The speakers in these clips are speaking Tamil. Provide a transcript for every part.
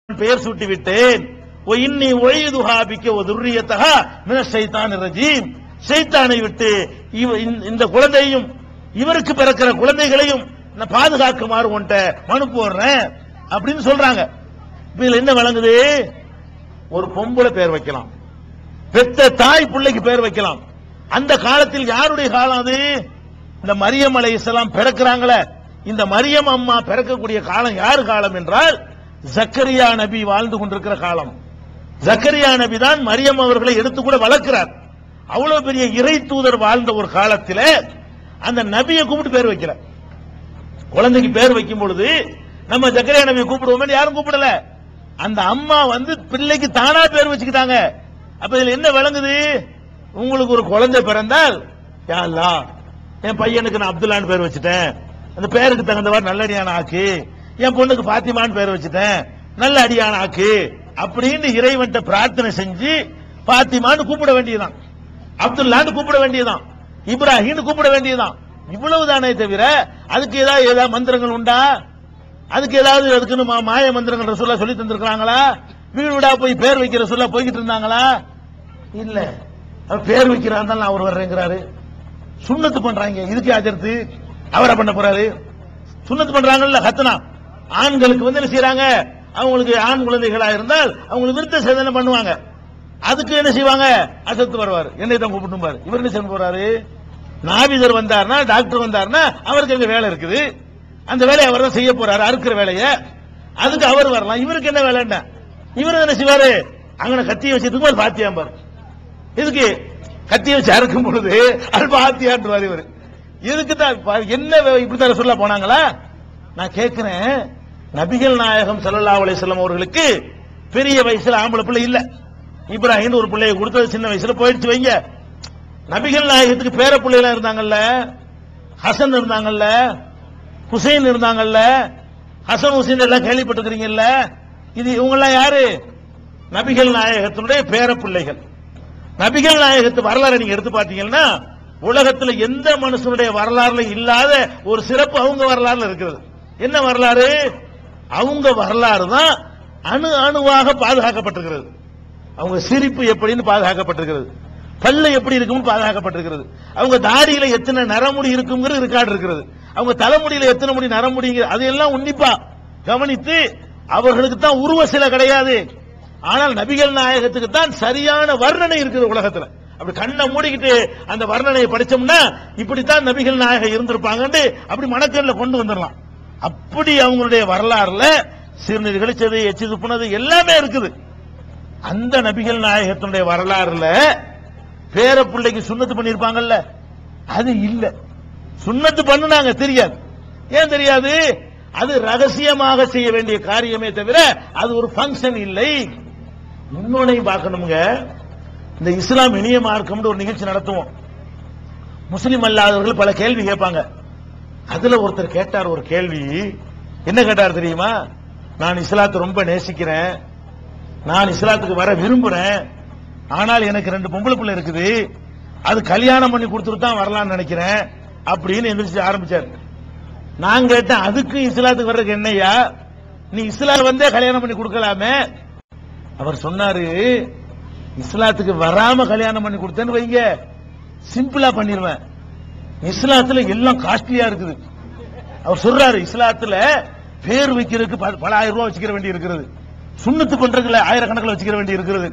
பெயர் சூட்டி விட்டேன். இன்னி ஒய்துஹா பிக்க துர்ரியத்தஹா மினஷ் ஷைத்தானிர் ரஜீம். ஷைத்தானை விட்டு இந்த குழந்தையும் இவருக்கு பிறக்கிற குழந்தைகளையும் நான் பாதுகாக்குமாறு உன்ட்ட மனு போடுறேன் அப்படின்னு சொல்றாங்க. இதுல என்ன வழங்குது? ஒரு பொம்பளை பெயர் வைக்கலாம், பெத்த தாய் பிள்ளைக்கு பெயர் வைக்கலாம். அந்த காலத்தில் யாருடைய காலம் அது? இந்த மரியம் அலைஹிஸ்ஸலாம் பிறக்கிறாங்களே, இந்த மரியம் அம்மா பிறக்கக்கூடிய காலம் யாரு காலம் என்றால் ஜக்கரியா நபி வாழ்ந்து கொண்டிருக்கிற காலம். ஜக்கரியா நபி தான் மரியம் அவர்களை எடுத்து கூட வளர்க்கிறார். அவ்வளவு பெரிய இறை தூதர் வாழ்ந்த ஒரு காலத்தில் அந்த நபியை கூப்பிட்டு பேர் வைக்கிற குழந்தைக்கு பேர் வைக்கும் பொழுது நம்ம ஜக்கரியா நபியை கூப்பிடுவோம், யாரும் கூப்பிடல. அந்த அம்மா பிள்ளைக்கு தானா பேர் வச்சுக்கிட்டாங்க. அப்ப இதுல என்ன விளங்குது? உங்களுக்கு ஒரு குழந்தை பிறந்தால், யா அல்லாஹ் என் பையனுக்கு நான் அப்துல்லான்னு பேர் வச்சுட்டேன், அந்த பேருக்கு தகுந்தவாறு நல்ல அடியான ஆக்கு. என் பொண்ணுக்கு பாத்திமான்னு பேர் வச்சுட்டேன், நல்ல அடியான ஆக்கு அப்படின்னு இறைவன்ட்ட பிரார்த்தனை செஞ்சு பாத்திமான்னு கூப்பிட வேண்டியதான், அப்துல்லான்னு கூப்பிட வேண்டியதான், இப்ராஹிம் கூப்பிட வேண்டியதான். இவ்வளவுதானே தவிர அதுக்கு ஏதாவது மந்திரங்கள் உண்டா? அதுக்கு அதுக்குன்னு மாய மந்திரங்கள் ரசூலுல்லாஹ் சொல்லி தந்திருக்காங்களா? வீடு வீடா போய் பேர் வைக்கிற ரசூலுல்லாஹ் போய்கிட்டு இருந்தாங்களா? இல்ல. பேர் வைக்கிறான் தான் அவர் வர்றேங்கிறாரு. சுன்னத்து பண்றாங்க, இதுக்கு ஆஜர்த்து அவரை பண்ண போறாரு. சுன்னத்து பண்றாங்கல்ல ஹத்னா, ஆண்களுக்கு என்ன செய்யறாங்க? அவங்களுக்கு ஆண் குழந்தைகளா இருந்தால் அவங்களுக்கு விருத்த சேதனை பண்ணுவாங்க. அதுக்கு என்ன செய்வாங்க? அசத்து வருவார், என்னை தான் கூப்பிட்டு பாரு. இவர் என்ன செய்ய போறாரு? நாபிதர் வந்தார்னா, டாக்டர் வந்தார்னா அவருக்கு எங்க வேலை இருக்குது, அந்த வேலையை அவர் தான் செய்ய போறாரு, அறுக்கிற வேலையை. அதுக்கு அவர் வரலாம். இவருக்கு என்ன வேலைன்னா இவர் என்ன செய்வாரு? அங்க கத்தியை வச்சதுக்கு ஒரு பாத்தியாம்பார். இதுக்கு கத்தியை வச்சு அறுக்கும் பொழுது அல் பாத்தியான்றார் இவர். இதுக்கு தான் என்ன இப்படித்தான் சொல்ல போனாங்களா? நான் கேட்கிறேன், நபிகள் நாயகம் ஸல்லல்லாஹு அலைஹி வஸல்லம் அவர்களுக்கு பெரிய வயசுல ஆம்பளை பிள்ளை இல்ல. இப்ராஹிம் ஒரு பிள்ளையை கொடுத்தது சின்ன வயசுல போயிடுச்சு வைங்க. நபிகள் நாயகத்துக்கு பேர பிள்ளைலாம் இருந்தாங்கல்ல, ஹசன் இருந்தாங்கல்ல, ஹுசைன் இருந்தாங்கல்ல, ஹசன் ஹுசைன் எல்லாம் கேள்விப்பட்டிருக்கிறீங்கல்ல. இது இவங்க எல்லாம் யாரு? நபிகள் நாயகத்தினுடைய பேர பிள்ளைகள். நபிகள் நாயகத்து வரலாறு நீங்க எடுத்து பாத்தீங்கன்னா உலகத்தில் எந்த மனுஷனுடைய வரலாறுல இல்லாத ஒரு சிறப்பு அவங்க வரலாறுல இருக்கிறது. என்ன வரலாறு? அவங்க வரலாறு தான் அணு அணுவாக பாதுகாக்கப்பட்டிருக்கிறது. அவங்க சிரிப்பு எப்படின்னு பாதுகாக்கப்பட்டிருக்கிறது, பல்ல எப்படி இருக்கும் பாதுகாக்கப்பட்டிருக்கிறது, அவங்க தாடியில எத்தனை நரமுடி இருக்குங்கிறது ரெக்கார்டு இருக்கிறது, அவங்க தலைமுடியில எத்தனை முடி நரமுடிங்கிற அதையெல்லாம் உன்னிப்பா கவனித்து அவர்களுக்கு தான் உருவ சிலை கிடையாது. ஆனால் நபிகள் நாயகத்துக்கு தான் சரியான வர்ணனை இருக்குது உலகத்துல. அப்படி கண்ணை மூடிக்கிட்டு அந்த வர்ணனையை படிச்சோம்னா இப்படித்தான் நபிகள் நாயகம் இருந்திருப்பாங்க அப்படி மனக்கண்ல கொண்டு வந்துடலாம். அப்படி அவங்களுடைய வரலாறுல சிறுநீர் கழிச்சது, எச்சி துப்புனது எல்லாமே இருக்குது. அந்த நபிகள் நாயகத்தினுடைய வரலாறுல பேர பிள்ளைக்கு சுன்னத்து பண்ணிருப்பாங்கல்ல, அது இல்ல. சுன்னத்து பண்ணுனாங்க, தெரியாது. ஏன் தெரியாது? அது ரகசியமாக செய்ய வேண்டிய காரியமே தவிர அது ஒரு பங்கன் இல்லை. இன்னொன்னையும் பார்க்கணுங்க. இந்த இஸ்லாம் இனிய மார்க்கம் ஒரு நிகழ்ச்சி நடத்துவோம். முஸ்லிம் அல்லாதவர்கள் பல கேள்வி கேட்பாங்க. அதுல ஒருத்தர் கேட்டார் ஒரு கேள்வி. என்ன கேட்டார் தெரியுமா? நான் இஸ்லாத்தை ரொம்ப நேசிக்கிறேன், நான் இஸ்லாத்துக்கு வர விரும்புறேன், ஆனால் எனக்கு 2 பொம்பளை பிள்ளை இருக்குது, அது கல்யாணம் பண்ணி கொடுத்துட்டு தான் வரலாம்னு நினைக்கிறேன் அப்படின்னு எந்திரிச்சு ஆரம்பிச்சார். நான் கேட்டேன், அதுக்கு இஸ்லாத்துக்கு வர்றதுக்கு என்னையா, நீ இஸ்லாம் வந்தே கல்யாணம் பண்ணி கொடுக்கலாமே. அவர் சொன்னாரு, இஸ்லாத்துக்கு வராம கல்யாணம் பண்ணி கொடுத்தேன்னு வைங்க, சிம்பிளா பண்ணிடுவேன். இஸ்லாத்துல எல்லாம் காஸ்ட்லியா இருக்குது. அவர் சொல்றாரு, இஸ்லாத்துல பேர் வைக்கிறதுக்கு பல ஆயிரம் ரூபாய் வச்சுக்கிற வேண்டி இருக்கிறது, சுன்னத்து பண்றதுல ஆயிரக்கணக்கில் வச்சுக்கிற வேண்டி இருக்கிறது,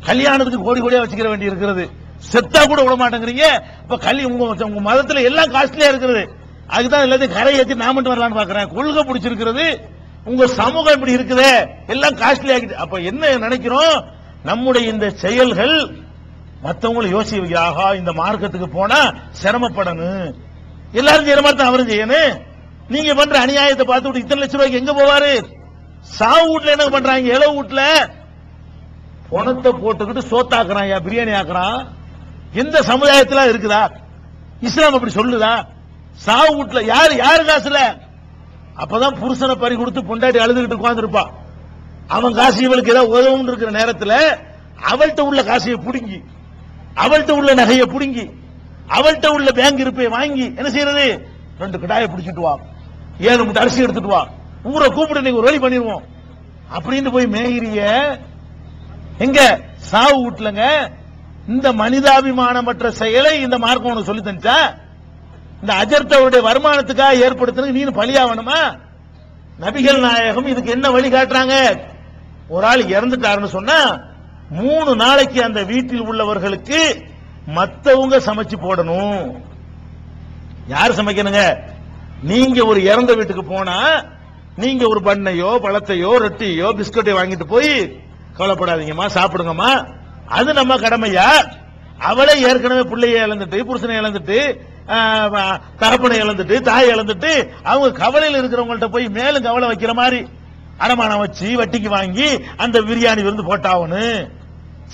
கல்யாணத்துக்கு கோடி கோடியா வச்சுக்கிற வேண்டி இருக்கிறது, செத்தா கூட விட மாட்டேங்கிறீங்க. இப்ப உங்க மதத்துல எல்லாம் காஸ்ட்லியா இருக்கிறது, அதுதான் எல்லாத்தையும் கரை ஏற்றி நான் மட்டும் வரலான்னு பாக்குறேன். கொள்கை பிடிச்சிருக்கிறது, உங்க சமூகம் இப்படி இருக்குதே, எல்லாம் காஸ்ட்லி ஆகிட்டு. அப்ப என்ன நினைக்கிறோம்? நம்முடைய இந்த செயல்கள் மற்றவங்களை யோசிக்க, ஆகா இந்த மார்க்கத்துக்கு போனா சிரமப்படணும், எல்லாரும் செய்யற மாதிரி தான் அவரும் செய்யணும். நீங்க பண்ற அநியாயத்தை பார்த்து இத்தனை லட்சம் ரூபாய்க்கு எங்க போவாரு? சாவு வீட்டுல என்ன பண்றாங்க? இளவு வீட்டுல பணத்தை போட்டுக்கிட்டு சோத்தாக்குறான், பிரியாணி ஆக்குறான். எந்த சமுதாயத்துல இருக்குதா? இஸ்லாம் அப்படி சொல்லுதா? சாவு வீட்டுல யாரு காசுல? அப்பதான் புருஷனை பறி கொடுத்து பொண்டாட்டி அழுதுகிட்டு உட்கார்ந்துருப்பா. அவன் காசு இவளுக்கு ஏதாவது உதவும் இருக்கிற நேரத்தில் அவள்கிட்ட உள்ள காசையை புடுங்கி, அவள்கிட்ட உள்ள நகையை புடுங்கி, அவள்கிட்ட உள்ள பேங்க் இருப்பை வாங்கி என்ன செய்யறது? 2 கடாயை பிடிச்சிட்டு வா, 7 மூட்டை அரிசி எடுத்துட்டு வா, ஊரை கூப்பிட்டு நீங்க ஒரு வழி பண்ணிடுவோம். அப்படின்னு போய் மேயிறிய எங்க சாவு வீட்டுலங்க. இந்த மனிதாபிமானமற்ற செயலை இந்த மார்க்கம் உனக்கு சொல்லி தந்துச்சா? இந்த அஜர்த்தவுடைய வருமானத்துக்காக ஏற்படுத்துறது நீ பலியாவணுமா? நபிகள் நாயகம் இதுக்கு என்ன வழி காட்டுறாங்க? ஒரு ஆள் இறந்துட்டாருன்னு சொன்னா 3 நாளைக்கு அந்த வீட்டில் உள்ளவர்களுக்கு மத்தவங்க சமைச்சு போடணும். யார் சமைக்கணுங்க? நீங்க ஒரு இறந்த வீட்டுக்கு போனா நீங்க ஒரு பண்ணையோ பழத்தையோ ரொட்டியோ பிஸ்கட்டையோ வாங்கிட்டு போய் கவலைப்படாதீங்கம்மா சாப்பிடுங்கம்மா, அது நம்ம கடமையா? அவளை ஏற்கனவே பிள்ளைய இழந்துட்டு புருஷனை இழந்துட்டு தகப்பனை இழந்துட்டு தாய் இழந்துட்டு அவங்க கவலையில் இருக்கிறவங்கள்ட்ட போய் மேலும் கவலை வைக்கிற மாதிரி அடமானம் வச்சு வட்டிக்கு வாங்கி அந்த பிரியாணி விருந்து போட்டாவனு.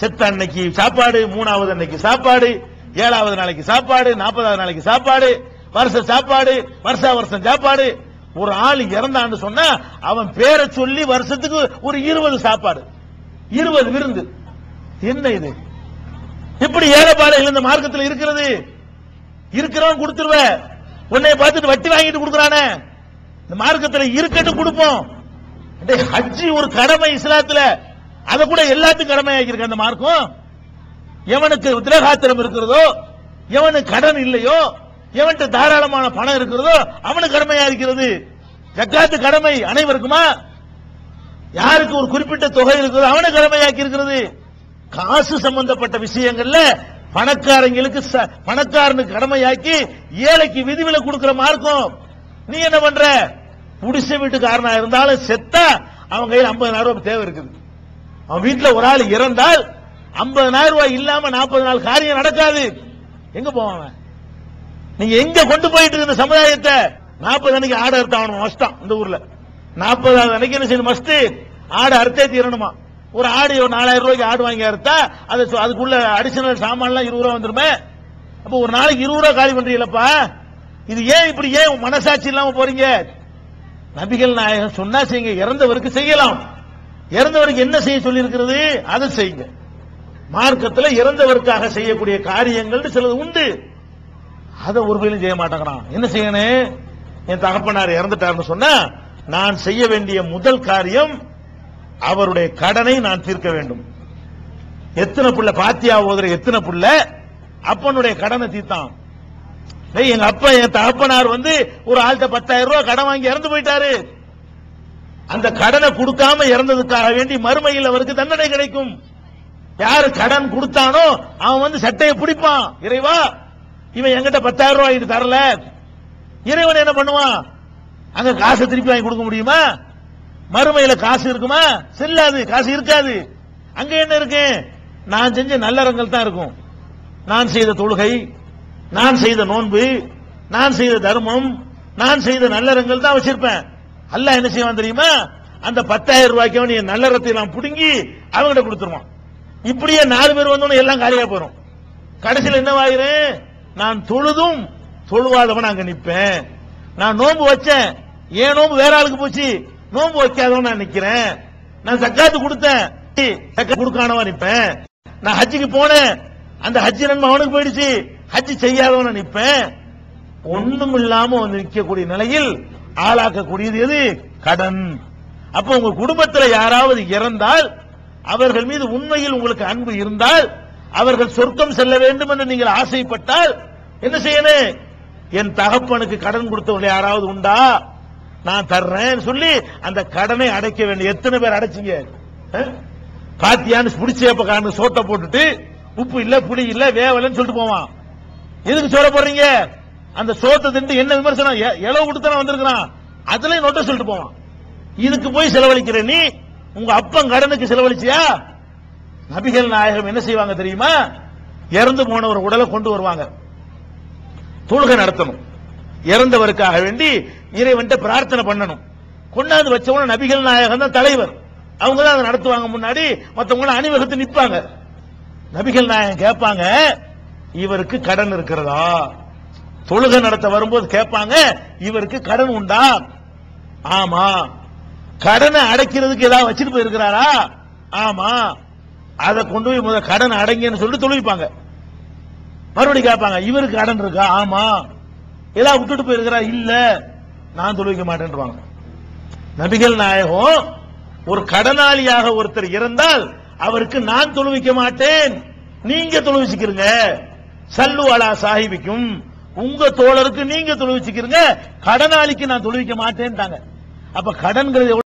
செத்த அன்னைக்கு சாப்பாடு, 3வது அன்னைக்கு சாப்பாடு, 7வது நாளைக்கு சாப்பாடு, 40வது நாளைக்கு சாப்பாடு, வருஷ சாப்பாடு, வருஷம் சாப்பாடு. ஒரு ஆள் இறந்தான்னு சொன்னா அவன் பேரை சொல்லி வருஷத்துக்கு ஒரு 20 சாப்பாடு, 20 விருந்து. என்ன இது? இப்படி ஏழைப்பாளைகள் இந்த மார்க்கத்தில் இருக்கிறது. இருக்கிறவன் கொடுத்துருவ, உன்னை பார்த்துட்டு வட்டி வாங்கிட்டு கொடுக்கறானே. இந்த மார்க்கத்தில் இருக்கட்டும் கொடுப்போம். ஹஜ்ஜி ஒரு கடமை இஸ்லாத்துல, அதை கூட எல்லாத்துக்கும் கடமையாக்கி இருக்க அந்த மார்க்கம். எவனுக்கு திரகாத்திரம் இருக்கிறதோ, எவனுக்கு கடன் இல்லையோ, எவன்கிட்ட தாராளமான பணம் இருக்கிறதோ அவனுக்கு கடமையா இருக்கிறது. ஜக்காத்து கடமை அனைவருக்குமா? யாருக்கு ஒரு குறிப்பிட்ட தொகை இருக்கிறதோ அவனுக்கு கடமையாக்கி இருக்கிறது. காசு சம்பந்தப்பட்ட விஷயங்கள்ல பணக்காரங்களுக்கு பணக்காரனுக்கு கடமையாக்கி ஏழைக்கு விதிவிலக்கு கொடுக்கிற மார்க்கம். நீ என்ன பண்ற? புடிச்ச வீட்டுக்காரனா இருந்தாலும் செத்தா அவன் கையில் 50,000 ரூபாய் தேவை இருக்குது. அவன் வீட்டுல ஒரு ஆள் இறந்தால் 50,000 ரூபாய் இல்லாம 40 நாள் காரியம் நடக்காது. எங்க போவாங்க? நீங்க எங்க கொண்டு போயிட்டு இந்த சமுதாயத்தை? 40 அன்னைக்கு ஆடு அறுத்தாகணும் மஸ்தான். இந்த ஊர்ல 40வது அன்னைக்கு என்ன செய்யணும்? மஸ்ட் ஆடு அறுத்தே தீரணுமா? ஒரு ஆடு 4,000 ரூபாய்க்கு ஆடு வாங்கி அறுத்தா அதுக்குள்ள அடிஷனல் சாமான்லாம் 20 ரூபாய் வந்துருமே. அப்ப ஒரு நாளைக்கு 20 ரூபாய் காலி பண்றீங்களப்பா. இது ஏன் இப்படி ஏன் மனசாட்சி இல்லாம போறீங்க? நபிகள் நாயகம் சொன்னா செய்யுங்க, இறந்தவருக்கு செய்யலாம். இறந்தவருக்கு என்ன செய்ய சொல்லி இருக்கிறது அதை செய்யுங்க. மார்க்கத்தில் இறந்தவருக்காக செய்யக்கூடிய காரியங்கள் சிலது உண்டு. அதை ஒரு வேலையும் செய்ய மாட்டேங்கிறான். என்ன செய்யணும்? என் தகப்பனார் இறந்துட்டாருன்னு சொன்னா நான் செய்ய வேண்டிய முதல் காரியம் அவருடைய கடனை நான் தீர்க்க வேண்டும். எத்தனை புள்ள பாத்தியா ஓதுற எத்தனை புள்ள அப்பனுடைய கடனை தீர்த்தான். எங்க அப்பா என் தகப்பனார் ஒரு ஆள்கிட்ட 10,000 ரூபாய் கடன் வாங்கி இறந்து போயிட்டாரு. அந்த கடனை கொடுக்காம இறந்ததுக்காக வேண்டி மறுமையில் அவருக்கு தண்டனை கிடைக்கும். யாரு கடன் கொடுத்தானோ அவன் சட்டையை பிடிப்பான். இறைவா, இவன் எங்கிட்ட 10,000 ரூபாய் தரல. இறைவன் என்ன பண்ணுவான்? அங்க காசை திருப்பி வாங்கி கொடுக்க முடியுமா? மறுமையில காசு இருக்குமா? செல்லாது, காசு இருக்காது. அங்க என்ன இருக்கு? நான் செஞ்ச நல்லறங்கள் தான் இருக்கும். நான் செய்த தொழுகை, நான் செய்த நோன்பு, நான் செய்த தர்மம், நான் செய்த நல்லறங்கள் தான் வச்சிருப்பேன். அல்லாஹ் என்ன செய்வான் தெரியுமா? அந்த 10,000 ரூபாய்க்கு அவன் நல்லறத்தை எல்லாம் புடுங்கி அவங்கிட்ட கொடுத்துருவான். இப்படியே 4 பேர் வந்தோன்னு எல்லாம் காலியா போறோம். கடைசியில் என்னவாயிரு? நான் தொழுதும் தொழுவாதவன் அங்க நிப்பேன். நான் நோன்பு வச்சேன், ஏன் நோன்பு வேற ஆளுக்கு போச்சு? நோன்பு வைக்காதவன் நான் நிக்கிறேன். நான் சக்காத்து கொடுத்தேன், கொடுக்கானவா நிப்பேன். நான் ஹஜ்ஜுக்கு போனேன், அந்த ஹஜ்ஜு நன்மை அவனுக்கு போயிடுச்சு, ஹஜ்ஜு செய்யாதவன் நிப்பேன். ஒண்ணும் இல்லாம நிற்கக்கூடிய நிலையில் ஆளாக்கக்கூடியது எது? கடன். அப்ப உங்க குடும்பத்தில் யாராவது இறந்தால் அவர்கள் மீது உண்மையில் உங்களுக்கு அன்பு இருந்தால், அவர்கள் சொர்க்கம் செல்ல வேண்டும் என்று நீங்கள் ஆசைப்பட்டால் என்ன செய்யணும்? என் தகப்பனுக்கு கடன் கொடுத்தவங்க யாராவது உண்டா? நான் தர்றேன் சொல்லி அந்த கடனை அடைக்க வேண்டிய. எத்தனை பேர் அடைச்சிங்க? பாத்தியான்னு புடிச்சேப்ப சோத்தை போட்டுட்டு உப்பு இல்ல புளி இல்ல வேவலன்னு சொல்லிட்டு போவான். எதுக்கு சொல்ல போறீங்க? அந்த சோத்தை திண்டு என்ன விமர்சனம்? எளவு கொடுத்தான வந்திருக்கிறான், அதுல நோட்ட சொல்லிட்டு போவான். இதுக்கு போய் செலவழிக்கிற நீ உங்க அப்பன் கடனுக்கு செலவழிச்சியா? நபிகள் நாயகம் என்ன செய்வாங்க தெரியுமா? இறந்து போன ஒரு உடலை கொண்டு வருவாங்க, தொழுகை நடத்தணும். இறந்தவருக்காக வேண்டி இறைவன்ட்ட பிரார்த்தனை பண்ணணும். கொண்டாந்து வச்சவன நபிகள் நாயகம் தான் தலைவர், அவங்க தான் அதை நடத்துவாங்க. முன்னாடி மற்றவங்க அணிவகுத்து நிற்பாங்க. நபிகள் நாயகம் கேட்பாங்க, இவருக்கு கடன் இருக்கிறதா? தொழுகை நடத்த வரும்போது கேட்பாங்க, இவருக்கு கடன் உண்டா? ஆமா. கடனை அடைக்கிறதுக்கு ஏதாவது வச்சுட்டு போயிருக்கிறாரா? ஆமா. அதை கொண்டு போய் முதல் கடன் அடங்கன்னு சொல்லி தொழுவிப்பாங்க. மறுபடியும் கேட்பாங்க, இவருக்கு கடன் இருக்கா? ஆமா. ஏதாவது விட்டுட்டு போயிருக்கிறா? இல்ல, நான் தொழுவிக்க மாட்டேன்றாங்க. நபிகள் நாயகம் ஒரு கடனாளியாக ஒருத்தர் இறந்தால் அவருக்கு நான் தொழுவிக்க மாட்டேன், நீங்க தொழுவிச்சுக்கிறீங்க. சல்லு அலா சாஹிபிக்கும், உங்க தோழருக்கு நீங்க தொழுவிச்சுக்கிறீங்க, கடனாளிக்கு நான் தொழுவிக்க மாட்டேன்ட்டாங்க. அப்ப கடன்கிறது